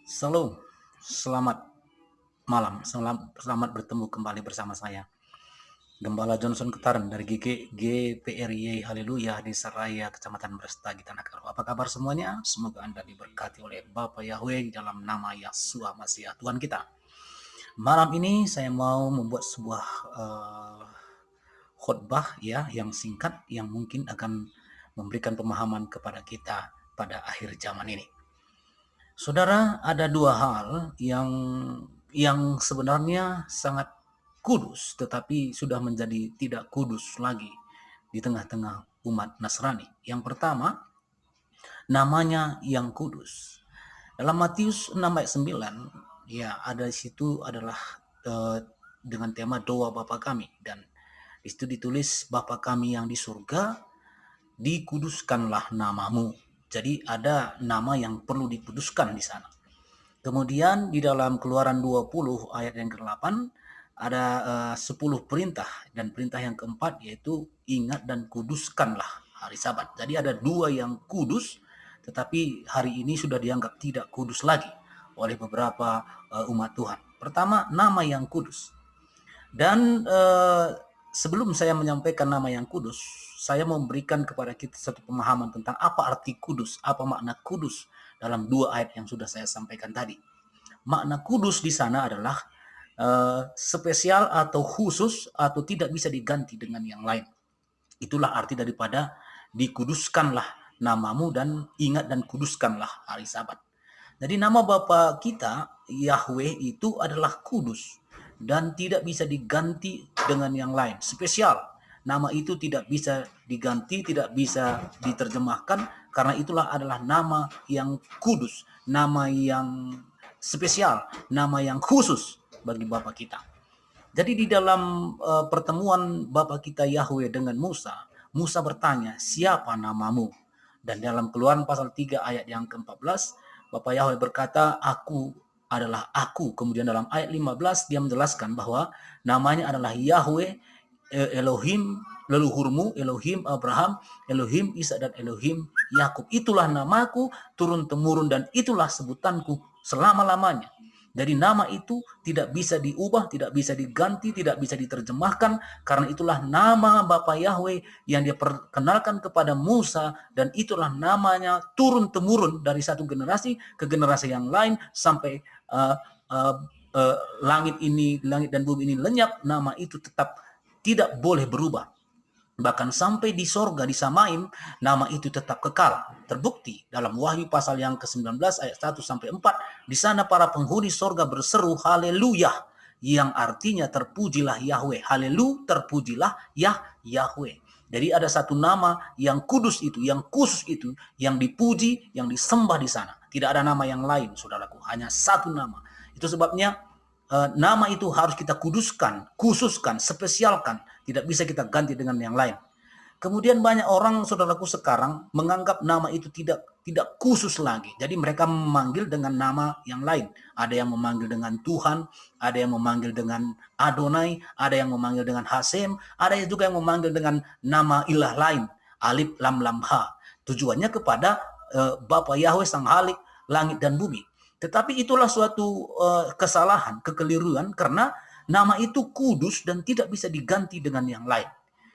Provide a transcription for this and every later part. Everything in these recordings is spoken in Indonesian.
Shalom, selamat malam, selamat bertemu kembali bersama saya, Gembala Johnson Ketaran dari GPRY Haleluya di Seraya, Kecamatan Brastagi, Tanah Karo. Apa kabar semuanya? Semoga Anda diberkati oleh Bapa Yahweh dalam nama Yeshua Masiah Tuhan kita. Malam ini saya mau membuat sebuah khotbah yang singkat yang mungkin akan memberikan pemahaman kepada kita pada akhir zaman ini. Saudara, ada dua hal yang sebenarnya sangat kudus tetapi sudah menjadi tidak kudus lagi di tengah-tengah umat Nasrani. Yang pertama, namanya yang kudus. Dalam Matius 6 ayat 9, ada di situ adalah dengan tema doa Bapa kami, dan di situ ditulis Bapa kami yang di surga, dikuduskanlah namamu. Jadi ada nama yang perlu dikuduskan di sana. Kemudian di dalam Keluaran 20 ayat yang ke-8 ada 10 perintah, dan perintah yang keempat yaitu ingat dan kuduskanlah hari Sabat. Jadi ada dua yang kudus tetapi hari ini sudah dianggap tidak kudus lagi oleh beberapa umat Tuhan. Pertama, nama yang kudus. Dan sebelum saya menyampaikan nama yang kudus, saya memberikan kepada kita satu pemahaman tentang apa arti kudus, apa makna kudus dalam dua ayat yang sudah saya sampaikan tadi. Makna kudus di sana adalah spesial atau khusus atau tidak bisa diganti dengan yang lain. Itulah arti daripada dikuduskanlah namamu dan ingat dan kuduskanlah hari Sabat. Jadi nama Bapa kita Yahweh itu adalah kudus dan tidak bisa diganti dengan yang lain. Spesial. Nama itu tidak bisa diganti, tidak bisa diterjemahkan, karena itulah adalah nama yang kudus, nama yang spesial, nama yang khusus bagi Bapa kita. Jadi di dalam pertemuan Bapa kita Yahweh dengan Musa, Musa bertanya, siapa namamu? Dan dalam Keluaran pasal 3 ayat yang ke-14, Bapa Yahweh berkata, aku adalah aku. Kemudian dalam ayat 15 dia menjelaskan bahwa namanya adalah Yahweh, Elohim leluhurmu, Elohim Abraham, Elohim Ishak dan Elohim Yakub. Itulah namaku turun-temurun dan itulah sebutanku selama-lamanya. Jadi nama itu tidak bisa diubah, tidak bisa diganti, tidak bisa diterjemahkan, karena itulah nama Bapa Yahweh yang dia perkenalkan kepada Musa, dan itulah namanya turun-temurun dari satu generasi ke generasi yang lain sampai langit dan bumi ini lenyap, nama itu tetap tidak boleh berubah. Bahkan sampai di sorga, di Samaim, nama itu tetap kekal. Terbukti dalam Wahyu pasal yang ke-19 ayat 1 sampai 4. Di sana para penghuni sorga berseru haleluya, yang artinya terpujilah Yahweh. Haleluya, terpujilah Yahweh. Jadi ada satu nama yang kudus itu, yang khusus itu, yang dipuji, yang disembah di sana. Tidak ada nama yang lain, saudaraku. Hanya satu nama. Itu sebabnya nama itu harus kita kuduskan, khususkan, spesialkan. Tidak bisa kita ganti dengan yang lain. Kemudian banyak orang, saudaraku, sekarang menganggap nama itu tidak khusus lagi. Jadi mereka memanggil dengan nama yang lain. Ada yang memanggil dengan Tuhan, ada yang memanggil dengan Adonai, ada yang memanggil dengan Hasem, ada juga yang memanggil dengan nama ilah lain, Alif Lam Lam Ha. Tujuannya kepada Bapa Yahweh Sang Halik langit dan bumi. Tetapi itulah suatu kesalahan, kekeliruan, karena nama itu kudus dan tidak bisa diganti dengan yang lain.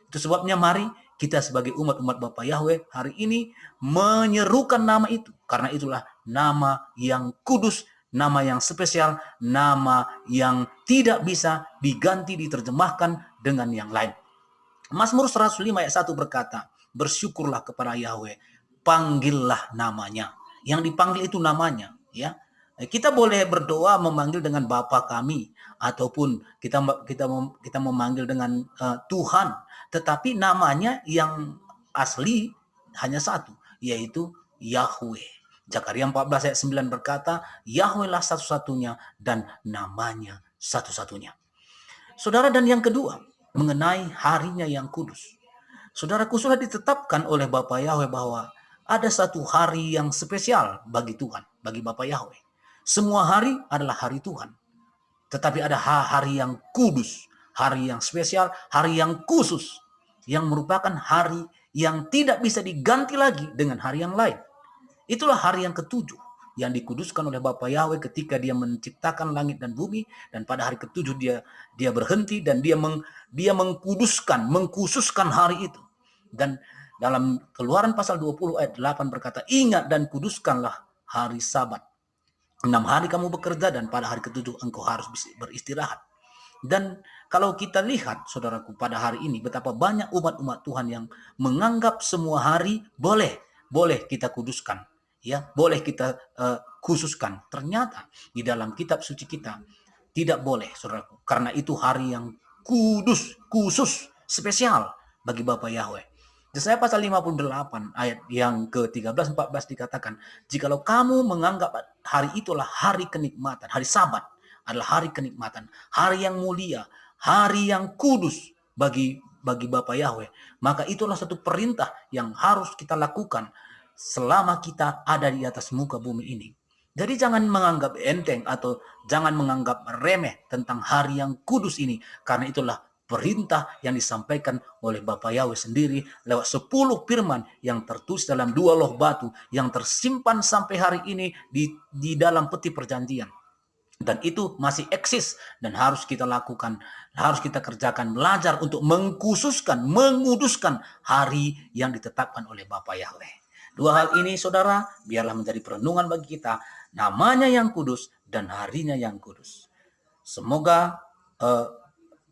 Itu sebabnya mari kita sebagai umat-umat Bapa Yahweh hari ini menyerukan nama itu. Karena itulah nama yang kudus, nama yang spesial, nama yang tidak bisa diganti, diterjemahkan dengan yang lain. Mazmur 105 ayat 1 berkata, bersyukurlah kepada Yahweh, panggillah namanya. Yang dipanggil itu namanya, ya. Kita boleh berdoa memanggil dengan Bapa kami, ataupun kita memanggil dengan Tuhan, tetapi namanya yang asli hanya satu, yaitu Yahweh. Zakaria 14 ayat 9 berkata, Yahweh lah satu-satunya dan namanya satu-satunya. Saudara, dan yang kedua, mengenai harinya yang kudus. Saudaraku, sudah ditetapkan oleh Bapa Yahweh bahwa ada satu hari yang spesial bagi Tuhan, bagi Bapa Yahweh. Semua hari adalah hari Tuhan. Tetapi ada hari yang kudus, hari yang spesial, hari yang khusus, yang merupakan hari yang tidak bisa diganti lagi dengan hari yang lain. Itulah hari yang ketujuh. yang dikuduskan oleh Bapa Yahweh ketika dia menciptakan langit dan bumi, dan pada hari ketujuh dia berhenti dan dia mengkhususkan hari itu. Dan dalam Keluaran pasal 20 ayat 8 berkata, ingat dan kuduskanlah hari Sabat. 6 hari kamu bekerja dan pada hari ketujuh engkau harus beristirahat. Dan kalau kita lihat, saudaraku, pada hari ini betapa banyak umat-umat Tuhan yang menganggap semua hari boleh kita kuduskan, ya, boleh kita khususkan. Ternyata di dalam kitab suci kita tidak boleh, saudaraku, karena itu hari yang khusus, spesial bagi Bapa Yahweh. Yesaya pasal 58 ayat yang ke-13-14 dikatakan, jikalau kamu menganggap hari itulah hari kenikmatan, hari Sabat adalah hari kenikmatan, hari yang mulia, hari yang kudus bagi Bapa Yahweh, maka itulah satu perintah yang harus kita lakukan selama kita ada di atas muka bumi ini. Jadi jangan menganggap enteng atau jangan menganggap remeh tentang hari yang kudus ini, karena itulah perintah yang disampaikan oleh Bapa Yahweh sendiri lewat 10 firman yang tertulis dalam 2 loh batu yang tersimpan sampai hari ini di dalam peti perjanjian. Dan itu masih eksis dan harus kita lakukan, harus kita kerjakan, belajar untuk menguduskan hari yang ditetapkan oleh Bapa Yahweh. 2 hal ini, saudara, biarlah menjadi perenungan bagi kita, namanya yang kudus dan harinya yang kudus. Semoga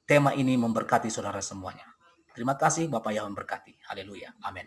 tema ini memberkati saudara semuanya. Terima kasih, Bapak Yahweh memberkati. Haleluya. Amin.